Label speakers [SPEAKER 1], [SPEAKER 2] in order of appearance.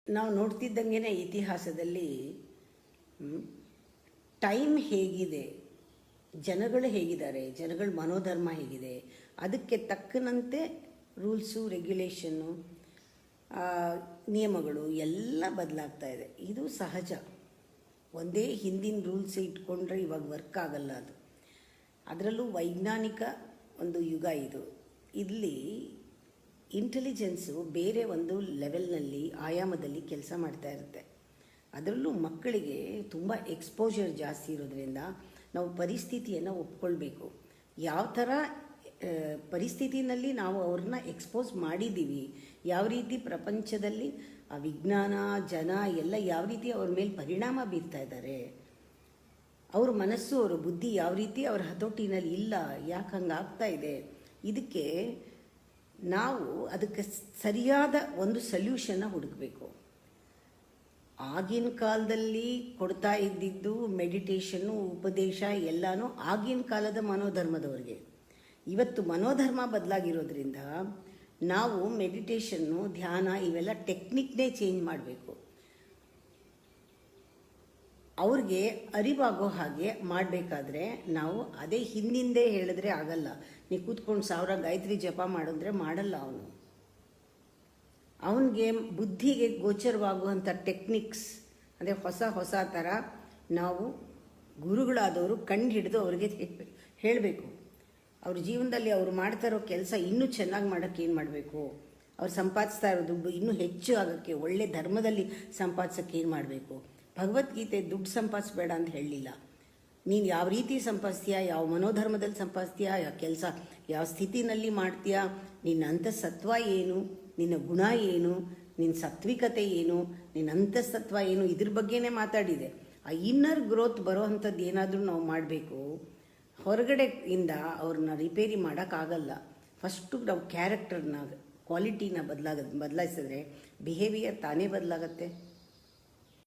[SPEAKER 1] ನಾವು ನೋಡ್ತಿದ್ದಂಗೆ ಇತಿಹಾಸದಲ್ಲಿ ಟೈಮ್ ಹೇಗಿದೆ, ಜನಗಳು ಹೇಗಿದ್ದಾರೆ, ಜನಗಳ ಮನೋಧರ್ಮ ಹೇಗಿದೆ, ಅದಕ್ಕೆ ತಕ್ಕನಂತೆ ರೂಲ್ಸು, ರೆಗ್ಯುಲೇಷನ್ನು, ನಿಯಮಗಳು ಎಲ್ಲ ಬದಲಾಗ್ತಾ ಇದೆ. ಇದು ಸಹಜ. ಒಂದೇ ಹಿಂದಿನ ರೂಲ್ಸ್ ಇಟ್ಕೊಂಡ್ರೆ ಇವಾಗ ವರ್ಕ್ ಆಗಲ್ಲ. ಅದು ಅದರಲ್ಲೂ ವೈಜ್ಞಾನಿಕ ಒಂದು ಯುಗ ಇದು. ಇಲ್ಲಿ ಇಂಟೆಲಿಜೆನ್ಸು ಬೇರೆ ಒಂದು ಲೆವೆಲ್ನಲ್ಲಿ, ಆಯಾಮದಲ್ಲಿ ಕೆಲಸ ಮಾಡ್ತಾ ಇರುತ್ತೆ. ಅದರಲ್ಲೂ ಮಕ್ಕಳಿಗೆ ತುಂಬ ಎಕ್ಸ್ಪೋಜರ್ ಜಾಸ್ತಿ ಇರೋದ್ರಿಂದ ನಾವು ಪರಿಸ್ಥಿತಿಯನ್ನು ಒಪ್ಕೊಳ್ಬೇಕು. ಯಾವ ಥರ ಪರಿಸ್ಥಿತಿನಲ್ಲಿ ನಾವು ಅವ್ರನ್ನ ಎಕ್ಸ್ಪೋಸ್ ಮಾಡಿದ್ದೀವಿ, ಯಾವ ರೀತಿ ಪ್ರಪಂಚದಲ್ಲಿ ಆ ವಿಜ್ಞಾನ, ಜನ ಎಲ್ಲ ಯಾವ ರೀತಿ ಅವ್ರ ಮೇಲೆ ಪರಿಣಾಮ ಬೀರ್ತಾ ಇದ್ದಾರೆ, ಅವ್ರ ಮನಸ್ಸು, ಅವ್ರ ಬುದ್ಧಿ ಯಾವ ರೀತಿ ಅವ್ರ ಹತೋಟಿನಲ್ಲಿ ಇಲ್ಲ, ಯಾಕೆ ಹಂಗಾಗ್ತಾ ಇದೆ, ಇದಕ್ಕೆ ನಾವು ಅದಕ್ಕೆ ಸರಿಯಾದ ಒಂದು ಸೊಲ್ಯೂಷನ್ನ ಹುಡುಕಬೇಕು. ಆಗಿನ ಕಾಲದಲ್ಲಿ ಕೊಡ್ತಾ ಇದ್ದಿದ್ದು ಮೆಡಿಟೇಷನ್ನು, ಉಪದೇಶ ಎಲ್ಲನೂ ಆಗಿನ ಕಾಲದ ಮನೋಧರ್ಮದವ್ರಿಗೆ. ಇವತ್ತು ಮನೋಧರ್ಮ ಬದಲಾಗಿರೋದ್ರಿಂದ ನಾವು ಮೆಡಿಟೇಷನ್ನು, ಧ್ಯಾನ ಇವೆಲ್ಲ ಟೆಕ್ನಿಕ್ನೇ ಚೇಂಜ್ ಮಾಡಬೇಕು. ಅವ್ರಿಗೆ ಅರಿವಾಗೋ ಹಾಗೆ ಮಾಡಬೇಕಾದ್ರೆ ನಾವು ಅದೇ ಹಿಂದಿಂದೇ ಹೇಳಿದ್ರೆ ಆಗಲ್ಲ. ನೀವು ಕೂತ್ಕೊಂಡು 1000 ಗಾಯತ್ರಿ ಜಪ ಮಾಡಿದ್ರೆ ಮಾಡಲ್ಲ ಅವನು. ಅವನಿಗೆ ಬುದ್ಧಿಗೆ ಗೋಚರವಾಗುವಂಥ ಟೆಕ್ನಿಕ್ಸ್ ಅಂದರೆ ಹೊಸ ಥರ ನಾವು ಗುರುಗಳಾದವರು ಕಂಡು ಹಿಡಿದು ಅವ್ರಿಗೆ ಹೇಳಬೇಕು. ಅವ್ರ ಜೀವನದಲ್ಲಿ ಅವ್ರು ಮಾಡ್ತಾ ಇರೋ ಕೆಲಸ ಇನ್ನೂ ಚೆನ್ನಾಗಿ ಮಾಡೋಕ್ಕೆ ಏನು ಮಾಡಬೇಕು, ಅವ್ರು ಸಂಪಾದಿಸ್ತಾ ಇರೋ ದುಡ್ಡು ಇನ್ನೂ ಹೆಚ್ಚು ಆಗೋಕ್ಕೆ, ಒಳ್ಳೆ ಧರ್ಮದಲ್ಲಿ ಸಂಪಾದಿಸೋಕ್ಕೆ ಏನು ಮಾಡಬೇಕು. ಭಗವದ್ಗೀತೆ ದುಡ್ಡು ಸಂಪಾದಿಸ್ಬೇಡ ಅಂತ ಹೇಳಲಿಲ್ಲ. ನೀನು ಯಾವ ರೀತಿ ಸಂಪಾದಿಸ್ತೀಯಾ, ಯಾವ ಮನೋಧರ್ಮದಲ್ಲಿ ಸಂಪಾದಿಸ್ತೀಯಾ, ಯಾವ ಕೆಲಸ ಯಾವ ಸ್ಥಿತಿನಲ್ಲಿ ಮಾಡ್ತೀಯಾ, ನಿನ್ನ ಅಂತಸತ್ವ ಏನು, ನಿನ್ನ ಗುಣ ಏನು, ನಿನ್ನ ಸಾತ್ವಿಕತೆ ಏನು, ನಿನ್ನ ಅಂತಸತ್ವ ಏನು, ಇದ್ರ ಬಗ್ಗೆನೇ ಮಾತಾಡಿದೆ. ಆ ಇನ್ನರ್ ಗ್ರೋತ್ ಬರೋ ಅಂಥದ್ದು ಏನಾದರೂ ನಾವು ಮಾಡಬೇಕು. ಹೊರಗಡೆಯಿಂದ ಅವ್ರನ್ನ ರಿಪೇರಿ ಮಾಡೋಕ್ಕಾಗಲ್ಲ. ಫಸ್ಟು ನಾವು ಕ್ಯಾರೆಕ್ಟರ್ನ, ಕ್ವಾಲಿಟಿನ ಬದಲಾಯಿಸಿದ್ರೆ ಬಿಹೇವಿಯರ್ ತಾನೇ ಬದಲಾಗತ್ತೆ.